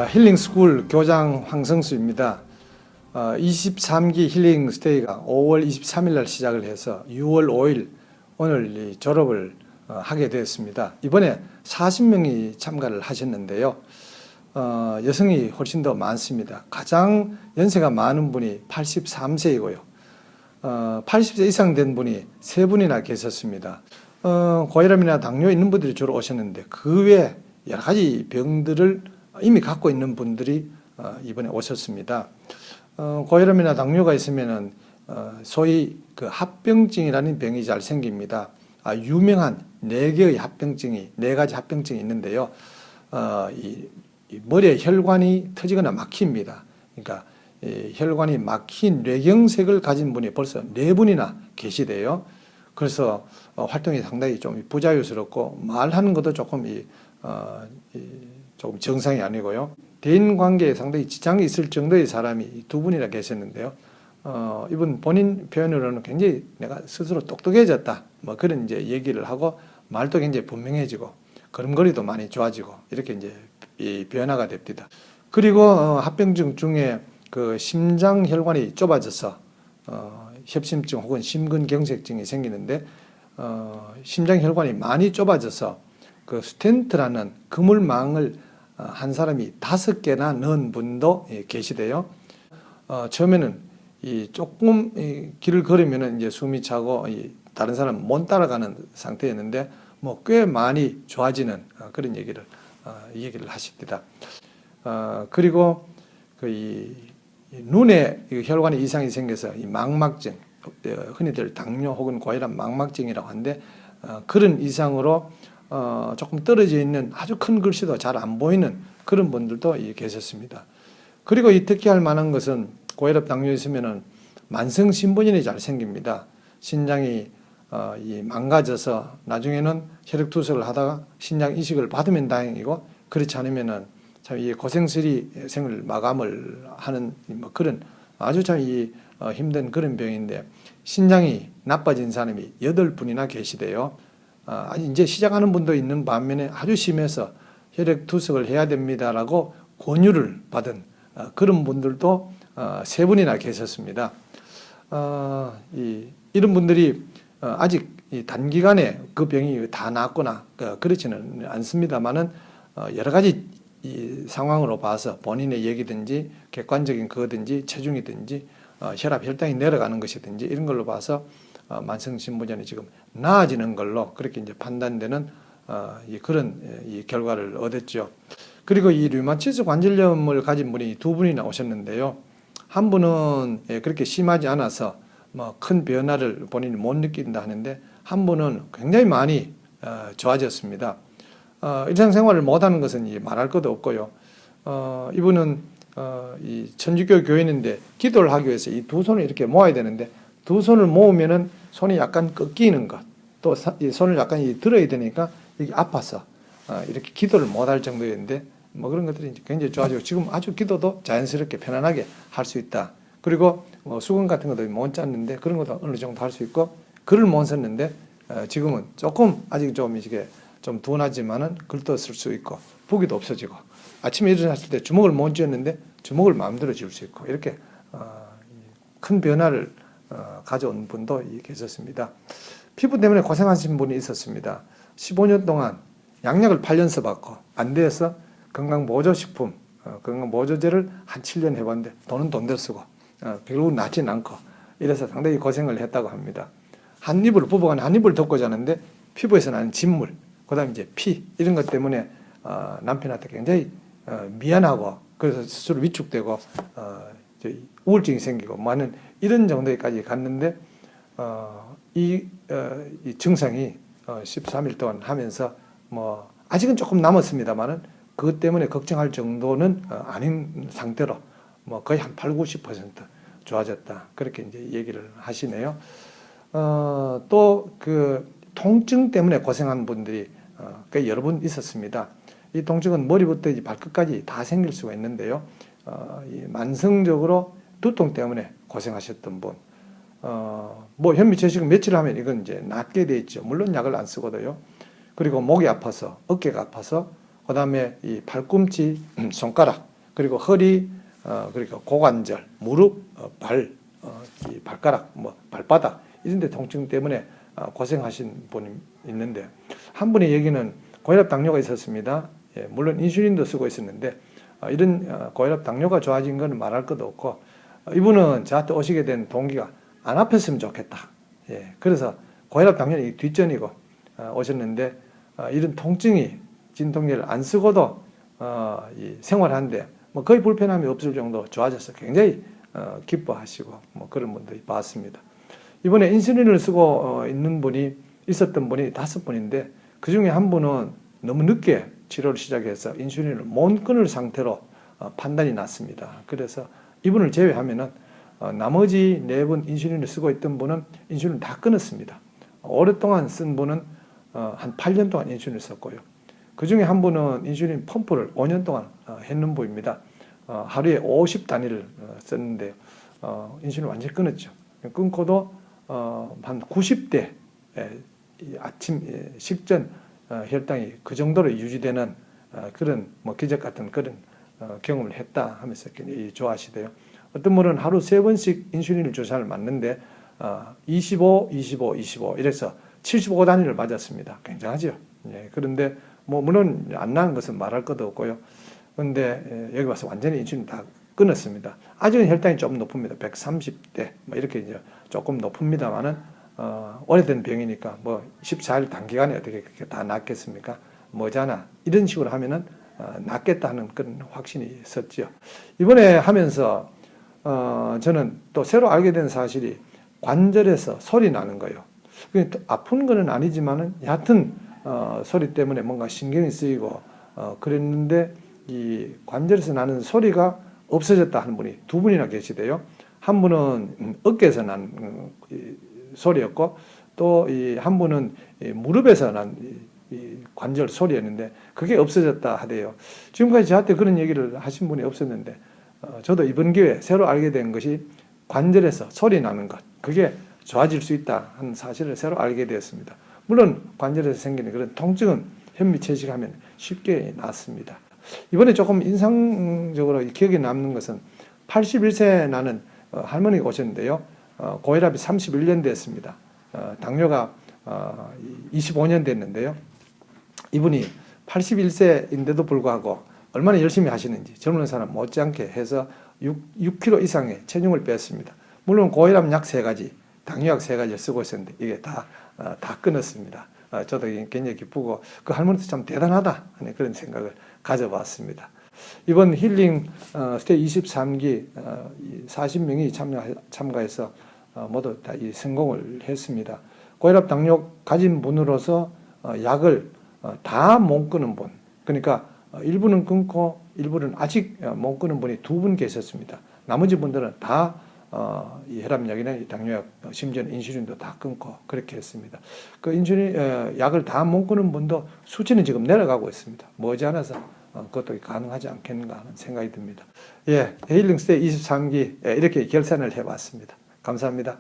힐링스쿨 교장 황성수입니다. 23기 힐링 스테이가 5월 23일 날 시작을 해서 6월 5일 오늘 졸업을 하게 되었습니다. 이번에 40명이 참가를 하셨는데요. 여성이 훨씬 더 많습니다. 가장 연세가 많은 분이 83세이고요. 80세 이상 된 분이 3분이나 계셨습니다. 고혈압이나 당뇨 있는 분들이 주로 오셨는데 그 외에 여러 가지 병들을 이미 갖고 있는 분들이 이번에 오셨습니다. 고혈압이나 당뇨가 있으면은 소위 그 합병증이라는 병이 잘 생깁니다. 유명한 4개의 합병증이 4가지 합병증이 있는데요. 이 머리에 혈관이 터지거나 막힙니다. 그러니까 혈관이 막힌 뇌경색을 가진 분이 벌써 4분이나 계시대요. 그래서 활동이 상당히 좀 부자유스럽고 말하는 것도 조금 조금 정상이 아니고요. 대인 관계에 상당히 지장이 있을 정도의 사람이 2분이나 계셨는데요. 이분 본인 표현으로는 굉장히 내가 스스로 똑똑해졌다. 뭐 그런 이제 얘기를 하고 말도 굉장히 분명해지고 걸음걸이도 많이 좋아지고 이렇게 이제 이 변화가 됩니다. 그리고 합병증 중에 그 심장 혈관이 좁아져서 협심증 혹은 심근경색증이 생기는데 심장 혈관이 많이 좁아져서 그 스텐트라는 그물망을 한 사람이 5개나 넣은 분도 계시대요. 처음에는 조금 길을 걸으면은 이제 숨이 차고 다른 사람 못 따라가는 상태였는데 뭐 꽤 많이 좋아지는 그런 얘기를 하십니다. 그리고 그 눈에 혈관에 이상이 생겨서 이 망막증, 흔히들 당뇨 혹은 고혈압 망막증이라고 하는데 그런 이상으로 조금 떨어져 있는 아주 큰 글씨도 잘 안 보이는 그런 분들도 계셨습니다. 그리고 이 특히할 만한 것은 고혈압 당뇨 있으면은 만성 신부전이 잘 생깁니다. 신장이 망가져서 나중에는 혈액 투석을 하다가 신장 이식을 받으면 다행이고 그렇지 않으면은 참 이 고생스리 생을 마감을 하는 뭐 그런 아주 참 힘든 그런 병인데 신장이 나빠진 사람이 8분이나 계시대요. 아직 이제 시작하는 분도 있는 반면에 아주 심해서 혈액 투석을 해야 됩니다라고 권유를 받은 그런 분들도 3분이나 계셨습니다. 이런 분들이 아직 단기간에 그 병이 다 낫거나 그렇지는 않습니다만은 여러 가지 이 상황으로 봐서 본인의 얘기든지 객관적인 그거든지 체중이든지 혈압 혈당이 내려가는 것이든지 이런 걸로 봐서 만성신부전이 지금 나아지는 걸로 그렇게 이제 판단되는 그런 결과를 얻었죠. 그리고 이 류마티스 관절염을 가진 분이 2분이나 오셨는데요. 한 분은 그렇게 심하지 않아서 뭐 큰 변화를 본인이 못 느낀다 하는데 한 분은 굉장히 많이 좋아졌습니다. 일상생활을 못하는 것은 말할 것도 없고요. 이분은 이 천주교 교인인데 기도를 하기 위해서 이 2손을 이렇게 모아야 되는데 2손을 모으면은 손이 약간 꺾이는 것, 또 이 손을 약간 들어야 되니까 이게 아파서 이렇게 기도를 못할 정도였는데 뭐 그런 것들이 굉장히 좋아지고 지금 아주 기도도 자연스럽게 편안하게 할 수 있다. 그리고 뭐 수건 같은 것도 못 짰는데 그런 것도 어느 정도 할 수 있고 글을 못 썼는데 지금은 조금 아직 좀 이게 좀 둔하지만은 글도 쓸 수 있고 부기도 없어지고 아침에 일어났을 때 주먹을 못 쥐었는데 주먹을 마음대로 쥐을 수 있고 이렇게 큰 변화를 가져온 분도 계셨습니다. 피부 때문에 고생하신 분이 있었습니다. 15년 동안 약약을 8년 써봤고 안 돼서 건강보조식품, 건강보조제를 한 7년 해봤는데 돈은 돈대로 쓰고 결국 낫진 않고 이래서 상당히 고생을 했다고 합니다. 한 입을 부부간 한 입을 덮고 자는데 피부에서 나는 진물, 그다음에 이제 피 이런 것 때문에 남편한테 굉장히 미안하고 그래서 스스로 위축되고 우울증이 생기고 많은 이런 정도까지 갔는데 이 증상이 13일 동안 하면서 뭐 아직은 조금 남았습니다만은 그것 때문에 걱정할 정도는 아닌 상태로 뭐 거의 한 80~90% 좋아졌다 그렇게 이제 얘기를 하시네요. 또 그 통증 때문에 고생한 분들이 꽤 여러 분 있었습니다. 이 통증은 머리부터 이제 발끝까지 다 생길 수가 있는데요. 만성적으로 두통 때문에 고생하셨던 분, 뭐 현미채식은 며칠 하면 이건 이제 낫게 돼 있죠. 물론 약을 안 쓰거든요. 그리고 목이 아파서 어깨가 아파서 그다음에 이 팔꿈치, 손가락, 그리고 허리, 그리고 고관절, 무릎, 이 발가락, 뭐 발바닥 이런 데 통증 때문에 고생하신 분이 있는데, 한 분의 얘기는 고혈압 당뇨가 있었습니다. 예, 물론 인슐린도 쓰고 있었는데 이런 고혈압 당뇨가 좋아진 건 말할 것도 없고, 이분은 저한테 오시게 된 동기가 안 아팠으면 좋겠다. 예, 그래서 고혈압 당뇨는 뒷전이고 오셨는데, 이런 통증이 진통제를 안 쓰고도 생활하는데 뭐 거의 불편함이 없을 정도 좋아져서 굉장히 기뻐하시고 뭐 그런 분들이 봤습니다. 이번에 인슐린을 쓰고 있었던 분이 5분인데, 그 중에 한 분은 너무 늦게 치료를 시작해서 인슐린을 못 끊을 상태로 판단이 났습니다. 그래서 이분을 제외하면은 나머지 4분 인슐린을 쓰고 있던 분은 인슐린을 다 끊었습니다. 오랫동안 쓴 분은 한 8년 동안 인슐린을 썼고요. 그 중에 한 분은 인슐린 펌프를 5년 동안 했는 분입니다. 하루에 50단위를 썼는데요. 인슐린 완전히 끊었죠. 끊고도 한 90대 아침 식전 혈당이 그 정도로 유지되는 그런 뭐 기적 같은 그런 경험을 했다 하면서 굉장히 좋아하시대요. 어떤 분은 하루 3번씩 인슐린을 주사를 맞는데 25, 25, 25 이래서 75단위를 맞았습니다. 굉장하죠. 예, 그런데 뭐 물론 안 나은 것은 말할 것도 없고요. 그런데 여기 와서 완전히 인슐린 다 끊었습니다. 아직은 혈당이 좀 높습니다. 130대 뭐 이렇게 이제 조금 높습니다만은 오래된 병이니까 뭐 14일 단기간에 어떻게 그렇게 다 낫겠습니까? 뭐잖아. 이런 식으로 하면은 낫겠다 하는 그런 확신이 있었죠. 이번에 하면서 저는 또 새로 알게 된 사실이 관절에서 소리 나는 거예요. 아픈 거는 아니지만은 얕은 소리 때문에 뭔가 신경이 쓰이고 그랬는데, 이 관절에서 나는 소리가 없어졌다 하는 분이 2분이나 계시대요. 한 분은 어깨에서 난 소리였고, 또 한 분은 무릎에서 난 관절 소리였는데 그게 없어졌다 하대요. 지금까지 저한테 그런 얘기를 하신 분이 없었는데, 저도 이번 기회에 새로 알게 된 것이 관절에서 소리 나는 것, 그게 좋아질 수 있다 하는 사실을 새로 알게 되었습니다. 물론 관절에서 생기는 그런 통증은 현미채식하면 쉽게 낫습니다. 이번에 조금 인상적으로 기억에 남는 것은 81세 나는 할머니가 오셨는데요. 고혈압이 31년 됐습니다. 당뇨가 25년 됐는데요. 이분이 81세인데도 불구하고 얼마나 열심히 하시는지 젊은 사람 못지않게 해서 6kg 이상의 체중을 뺐습니다. 물론 고혈압 약 3가지, 당뇨약 3가지를 쓰고 있었는데 이게 다 끊었습니다. 저도 굉장히 기쁘고 그 할머니도 참 대단하다 하는 그런 생각을 가져봤습니다. 이번 힐링 스테이 23기 40명이 참가해서 모두 다 이 성공을 했습니다. 고혈압 당뇨 가진 분으로서 약을 다 못 끊은 분, 그러니까 일부는 끊고 일부는 아직 못 끊은 분이 2분 계셨습니다. 나머지 분들은 다 이 혈압약이나 이 당뇨약, 심지어는 인슐린도 다 끊고 그렇게 했습니다. 그 인슐린 약을 다 못 끊은 분도 수치는 지금 내려가고 있습니다. 머지않아서 그것도 가능하지 않겠는가 하는 생각이 듭니다. 예, 힐링 스테이 23기 이렇게 결산을 해봤습니다. 감사합니다.